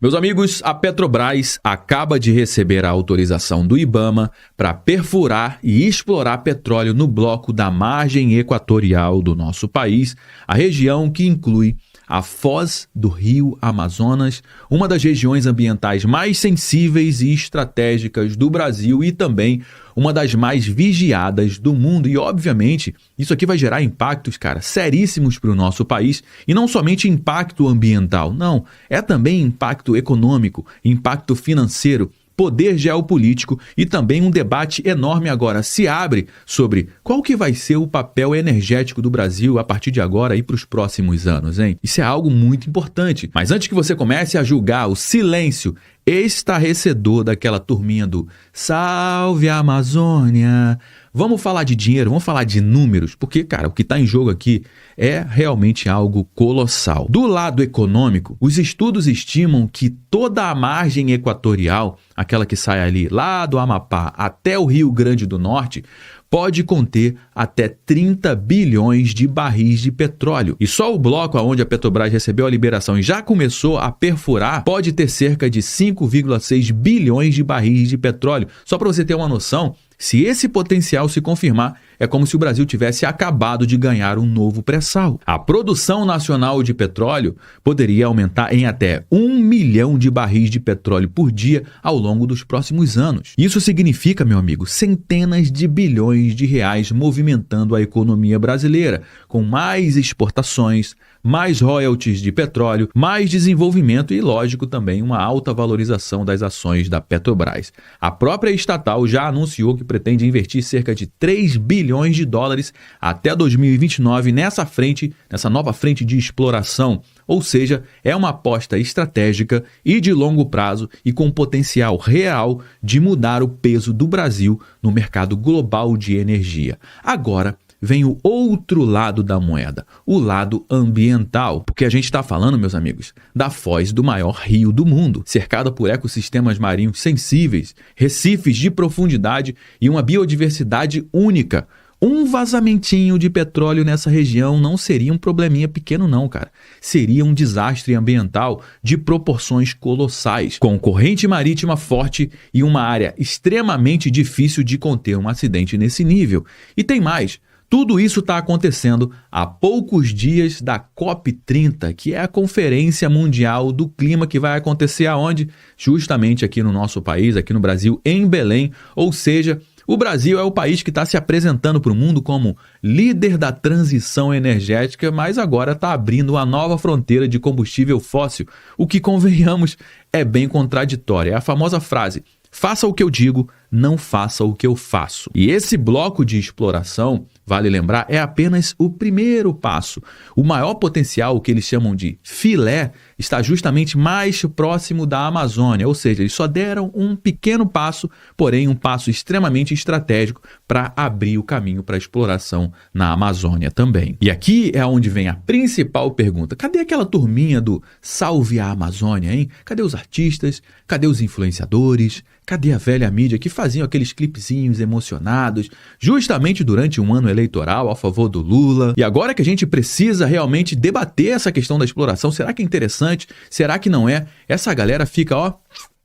Meus amigos, a Petrobras acaba de receber a autorização do IBAMA para perfurar e explorar petróleo no bloco da margem equatorial do nosso país, a região que inclui a foz do Rio Amazonas, uma das regiões ambientais mais sensíveis e estratégicas do Brasil e também uma das mais vigiadas do mundo. E, obviamente, isso aqui vai gerar impactos, cara, seríssimos para o nosso país. E não somente impacto ambiental, não. É também impacto econômico, impacto financeiro, poder geopolítico e também um debate enorme agora se abre sobre qual que vai ser o papel energético do Brasil a partir de agora e para os próximos anos, hein? Isso é algo muito importante. Mas antes que você comece a julgar o silêncio estarrecedor daquela turminha do Salve a Amazônia, vamos falar de dinheiro, vamos falar de números, porque, cara, o que está em jogo aqui é realmente algo colossal. Do lado econômico, os estudos estimam que toda a margem equatorial, aquela que sai ali lá do Amapá até o Rio Grande do Norte, pode conter até 30 bilhões de barris de petróleo. E só o bloco onde a Petrobras recebeu a liberação e já começou a perfurar pode ter cerca de 5,6 bilhões de barris de petróleo. Só para você ter uma noção, se esse potencial se confirmar, é como se o Brasil tivesse acabado de ganhar um novo pré-sal. A produção nacional de petróleo poderia aumentar em até 1 milhão de barris de petróleo por dia ao longo dos próximos anos. Isso significa, meu amigo, centenas de bilhões de reais movimentando a economia brasileira, com mais exportações, mais royalties de petróleo, mais desenvolvimento e, lógico, também uma alta valorização das ações da Petrobras. A própria estatal já anunciou que pretende investir cerca de 3 bilhões de dólares até 2029 nessa nova frente de exploração. Ou seja, é uma aposta estratégica e de longo prazo e com potencial real de mudar o peso do Brasil no mercado global de energia. Agora, vem o outro lado da moeda, o lado ambiental, porque a gente está falando, meus amigos, da foz do maior rio do mundo, cercada por ecossistemas marinhos sensíveis, recifes de profundidade e uma biodiversidade única. Um vazamentinho de petróleo nessa região não seria um probleminha pequeno não, cara. Seria um desastre ambiental de proporções colossais, com corrente marítima forte e uma área extremamente difícil de conter um acidente nesse nível. E tem mais. Tudo isso está acontecendo há poucos dias da COP30, que é a Conferência Mundial do Clima, que vai acontecer aonde? Justamente aqui no nosso país, aqui no Brasil, em Belém. Ou seja, o Brasil é o país que está se apresentando para o mundo como líder da transição energética, mas agora está abrindo uma nova fronteira de combustível fóssil, o que, convenhamos, é bem contraditório. É a famosa frase: faça o que eu digo, não faça o que eu faço. E esse bloco de exploração, vale lembrar, é apenas o primeiro passo. O maior potencial, o que eles chamam de filé, está justamente mais próximo da Amazônia, ou seja, eles só deram um pequeno passo, porém um passo extremamente estratégico para abrir o caminho para a exploração na Amazônia também. E aqui é onde vem a principal pergunta: cadê aquela turminha do Salve a Amazônia, hein? Cadê os artistas? Cadê os influenciadores? Cadê a velha mídia que faziam aqueles clipezinhos emocionados justamente durante um ano eleitoral a favor do Lula? E agora que a gente precisa realmente debater essa questão da exploração, será que é interessante? Será que não é? Essa galera fica,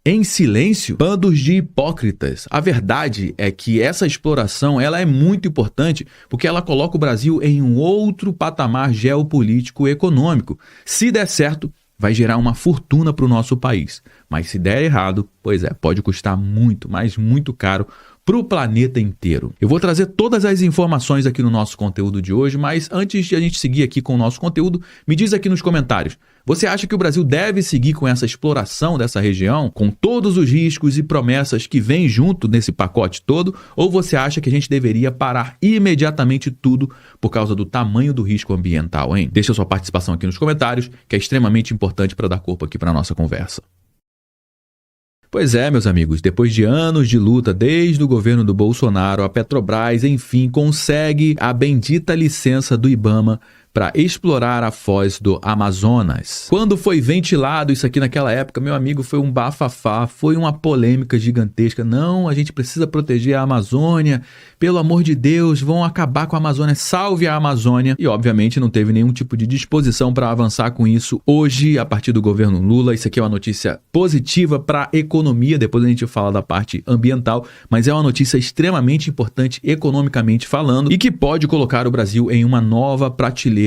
em silêncio, bandos de hipócritas. A verdade é que essa exploração ela é muito importante porque ela coloca o Brasil em um outro patamar geopolítico e econômico. Se der certo, vai gerar uma fortuna para o nosso país. Mas se der errado, pois é, pode custar muito, mas muito caro para o planeta inteiro. Eu vou trazer todas as informações aqui no nosso conteúdo de hoje, mas antes de a gente seguir aqui com o nosso conteúdo, me diz aqui nos comentários: você acha que o Brasil deve seguir com essa exploração dessa região, com todos os riscos e promessas que vêm junto nesse pacote todo, ou você acha que a gente deveria parar imediatamente tudo por causa do tamanho do risco ambiental, hein? Deixa a sua participação aqui nos comentários, que é extremamente importante para dar corpo aqui para a nossa conversa. Pois é, meus amigos, depois de anos de luta desde o governo do Bolsonaro, a Petrobras, enfim, consegue a bendita licença do IBAMA para explorar a foz do Amazonas. Quando foi ventilado isso aqui naquela época, meu amigo, foi um bafafá, foi uma polêmica gigantesca. Não, a gente precisa proteger a Amazônia, pelo amor de Deus, vão acabar com a Amazônia, salve a Amazônia. E obviamente não teve nenhum tipo de disposição para avançar com isso hoje, a partir do governo Lula. Isso aqui é uma notícia positiva para a economia, depois a gente fala da parte ambiental, mas é uma notícia extremamente importante economicamente falando e que pode colocar o Brasil em uma nova prateleira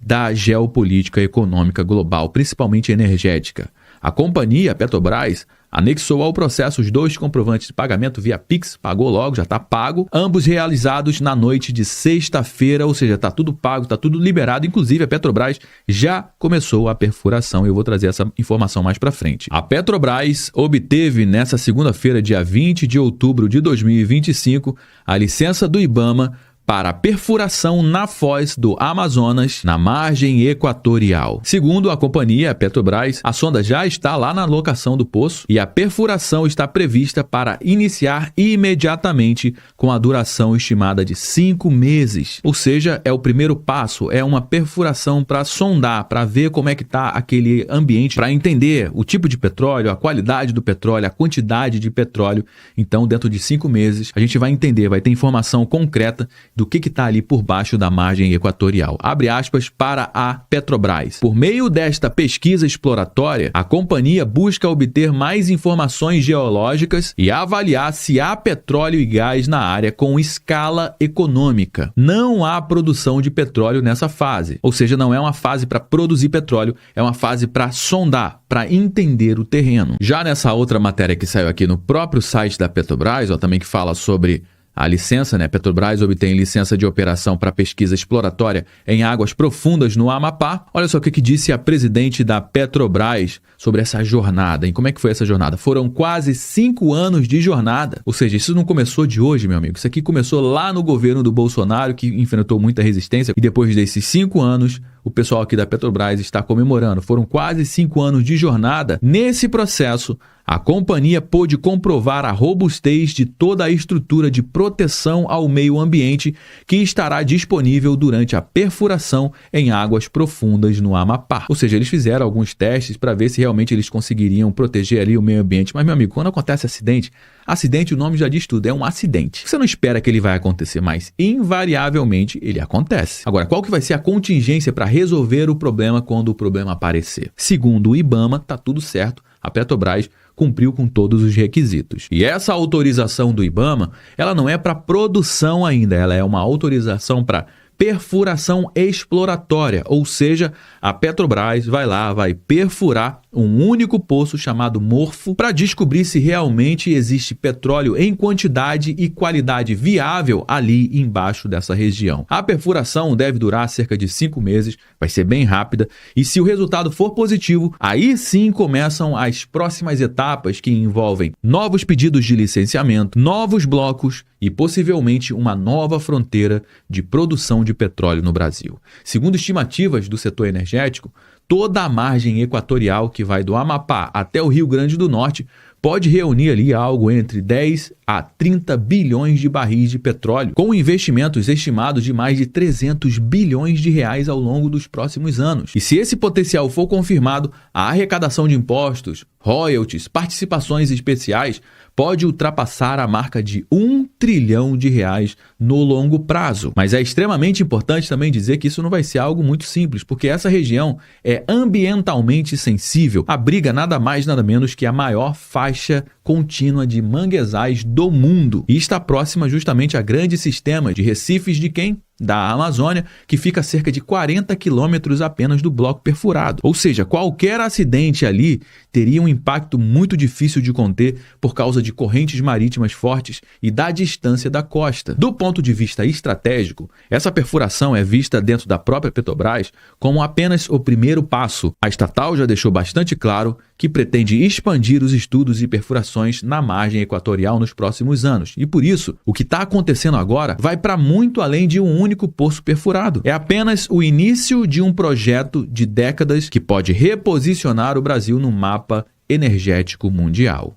da geopolítica econômica global, principalmente energética. A companhia Petrobras anexou ao processo os 2 comprovantes de pagamento via Pix, pagou logo, já está pago, ambos realizados na noite de sexta-feira, ou seja, está tudo pago, está tudo liberado, inclusive a Petrobras já começou a perfuração, eu vou trazer essa informação mais para frente. A Petrobras obteve nessa segunda-feira, dia 20 de outubro de 2025, a licença do IBAMA para perfuração na foz do Amazonas, na margem equatorial. Segundo a companhia Petrobras, a sonda já está lá na locação do poço e a perfuração está prevista para iniciar imediatamente com a duração estimada de 5 meses. Ou seja, é o primeiro passo, é uma perfuração para sondar, para ver como é que está aquele ambiente, para entender o tipo de petróleo, a qualidade do petróleo, a quantidade de petróleo. Então, dentro de 5 meses, a gente vai entender, vai ter informação concreta do que está ali por baixo da margem equatorial. Abre aspas para a Petrobras. Por meio desta pesquisa exploratória, a companhia busca obter mais informações geológicas e avaliar se há petróleo e gás na área com escala econômica. Não há produção de petróleo nessa fase, ou seja, não é uma fase para produzir petróleo, é uma fase para sondar, para entender o terreno. Já nessa outra matéria que saiu aqui no próprio site da Petrobras, também que fala sobre a licença, né? Petrobras obtém licença de operação para pesquisa exploratória em águas profundas no Amapá. Olha só o que disse a presidente da Petrobras sobre essa jornada. E como é que foi essa jornada? Foram quase 5 anos de jornada. Ou seja, isso não começou de hoje, meu amigo. Isso aqui começou lá no governo do Bolsonaro, que enfrentou muita resistência. E depois desses 5 anos, o pessoal aqui da Petrobras está comemorando. Foram quase 5 anos de jornada. Nesse processo, a companhia pôde comprovar a robustez de toda a estrutura de proteção ao meio ambiente que estará disponível durante a perfuração em águas profundas no Amapá. Ou seja, eles fizeram alguns testes para ver se realmente eles conseguiriam proteger ali o meio ambiente. Mas, meu amigo, quando acontece acidente, o nome já diz tudo, é um acidente. Você não espera que ele vai acontecer, mas invariavelmente ele acontece. Agora, qual que vai ser a contingência para resolver o problema quando o problema aparecer? Segundo o IBAMA, tá tudo certo, a Petrobras cumpriu com todos os requisitos. E essa autorização do IBAMA, ela não é para produção ainda, ela é uma autorização para perfuração exploratória, ou seja, a Petrobras vai perfurar um único poço chamado Morfo para descobrir se realmente existe petróleo em quantidade e qualidade viável ali embaixo dessa região. A perfuração deve durar cerca de 5 meses, vai ser bem rápida, e se o resultado for positivo, aí sim começam as próximas etapas que envolvem novos pedidos de licenciamento, novos blocos e possivelmente uma nova fronteira de produção de petróleo no Brasil. Segundo estimativas do setor energético, toda a margem equatorial que vai do Amapá até o Rio Grande do Norte pode reunir ali algo entre 10 a 30 bilhões de barris de petróleo, com investimentos estimados de mais de 300 bilhões de reais ao longo dos próximos anos. E se esse potencial for confirmado, a arrecadação de impostos, royalties, participações especiais pode ultrapassar a marca de 1 trilhão de reais no longo prazo. Mas é extremamente importante também dizer que isso não vai ser algo muito simples, porque essa região é ambientalmente sensível, abriga nada mais nada menos que a maior faixa contínua de manguezais do mundo e está próxima justamente a grandes sistemas de recifes de quem? Da Amazônia, que fica a cerca de 40 quilômetros apenas do bloco perfurado. Ou seja, qualquer acidente ali teria um impacto muito difícil de conter por causa de correntes marítimas fortes e da distância da costa. Do ponto de vista estratégico, essa perfuração é vista dentro da própria Petrobras como apenas o primeiro passo. A estatal já deixou bastante claro que pretende expandir os estudos e perfurações na margem equatorial nos próximos anos. E por isso, o que está acontecendo agora vai para muito além de um único poço perfurado. É apenas o início de um projeto de décadas que pode reposicionar o Brasil no mapa energético mundial.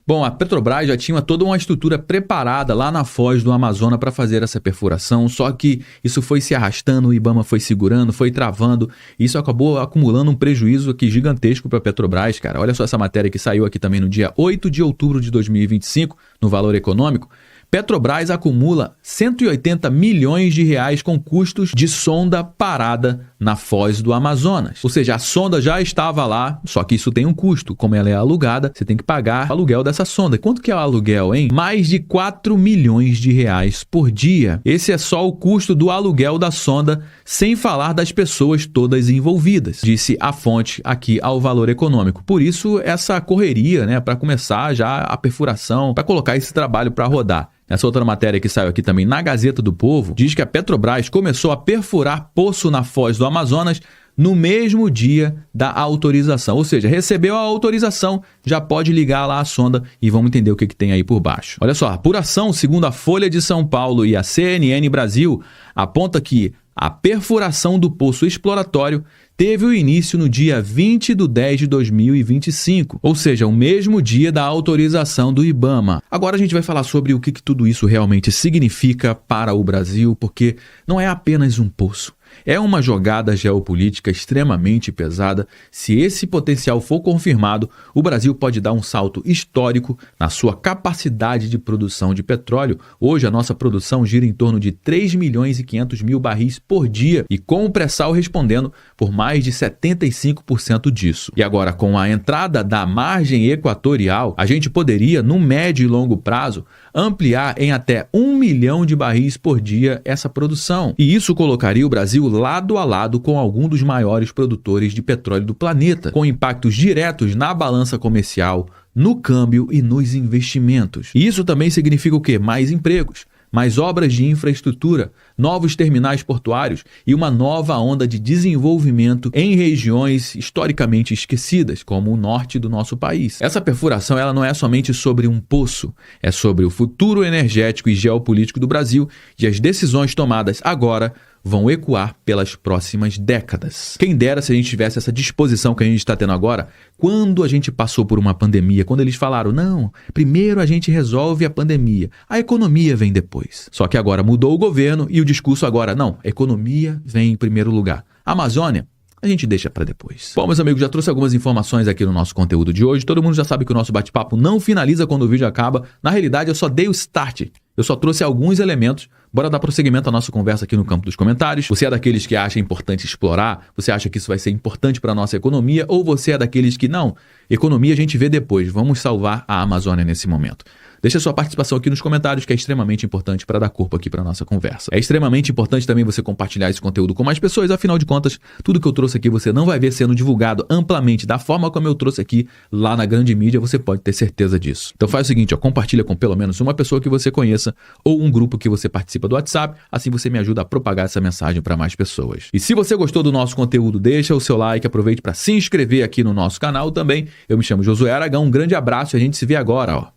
Bom, a Petrobras já tinha toda uma estrutura preparada lá na foz do Amazonas para fazer essa perfuração, só que isso foi se arrastando, o IBAMA foi segurando, foi travando, e isso acabou acumulando um prejuízo aqui gigantesco para a Petrobras, cara. Olha só essa matéria que saiu aqui também no dia 8 de outubro de 2025, no Valor Econômico. Petrobras acumula 180 milhões de reais com custos de sonda parada na foz do Amazonas. Ou seja, a sonda já estava lá, só que isso tem um custo. Como ela é alugada, você tem que pagar o aluguel dessa sonda. Quanto que é o aluguel, hein? Mais de 4 milhões de reais por dia. Esse é só o custo do aluguel da sonda, sem falar das pessoas todas envolvidas, disse a fonte aqui ao Valor Econômico. Por isso, essa correria, né, para começar já a perfuração, para colocar esse trabalho para rodar. Essa outra matéria que saiu aqui também na Gazeta do Povo diz que a Petrobras começou a perfurar poço na foz do Amazonas no mesmo dia da autorização. Ou seja, recebeu a autorização, já pode ligar lá a sonda e vamos entender o que tem aí por baixo. Olha só, a apuração, segundo a Folha de São Paulo e a CNN Brasil, aponta que a perfuração do poço exploratório teve o início no dia 20 de 10 de 2025, ou seja, o mesmo dia da autorização do IBAMA. Agora a gente vai falar sobre o que tudo isso realmente significa para o Brasil, porque não é apenas um poço. É uma jogada geopolítica extremamente pesada. Se esse potencial for confirmado, o Brasil pode dar um salto histórico na sua capacidade de produção de petróleo. Hoje a nossa produção gira em torno de 3 milhões e 500 mil barris por dia e com o pré-sal respondendo por mais de 75% disso. E agora, com a entrada da margem equatorial, a gente poderia, no médio e longo prazo, ampliar em até 1 milhão de barris por dia essa produção. E isso colocaria o Brasil lado a lado com algum dos maiores produtores de petróleo do planeta, com impactos diretos na balança comercial, no câmbio e nos investimentos. E isso também significa o quê? Mais empregos, mais obras de infraestrutura, novos terminais portuários e uma nova onda de desenvolvimento em regiões historicamente esquecidas, como o norte do nosso país. Essa perfuração ela não é somente sobre um poço, é sobre o futuro energético e geopolítico do Brasil e as decisões tomadas agora vão ecoar pelas próximas décadas. Quem dera se a gente tivesse essa disposição que a gente está tendo agora, quando a gente passou por uma pandemia, quando eles falaram, não, primeiro a gente resolve a pandemia, a economia vem depois. Só que agora mudou o governo e o discurso agora, não, a economia vem em primeiro lugar. A Amazônia, a gente deixa para depois. Bom, meus amigos, já trouxe algumas informações aqui no nosso conteúdo de hoje. Todo mundo já sabe que o nosso bate-papo não finaliza quando o vídeo acaba. Na realidade, eu só dei o start. Eu só trouxe alguns elementos. Bora dar prosseguimento à nossa conversa aqui no campo dos comentários. Você é daqueles que acha importante explorar? Você acha que isso vai ser importante para a nossa economia? Ou você é daqueles que não? Economia a gente vê depois. Vamos salvar a Amazônia nesse momento. Deixa sua participação aqui nos comentários, que é extremamente importante para dar corpo aqui para a nossa conversa. É extremamente importante também você compartilhar esse conteúdo com mais pessoas, afinal de contas, tudo que eu trouxe aqui você não vai ver sendo divulgado amplamente da forma como eu trouxe aqui lá na grande mídia, você pode ter certeza disso. Então faz o seguinte, compartilha com pelo menos uma pessoa que você conheça ou um grupo que você participa do WhatsApp, assim você me ajuda a propagar essa mensagem para mais pessoas. E se você gostou do nosso conteúdo, deixa o seu like, aproveite para se inscrever aqui no nosso canal também. Eu me chamo Josué Aragão, um grande abraço e a gente se vê agora,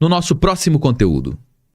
no nosso próximo conteúdo.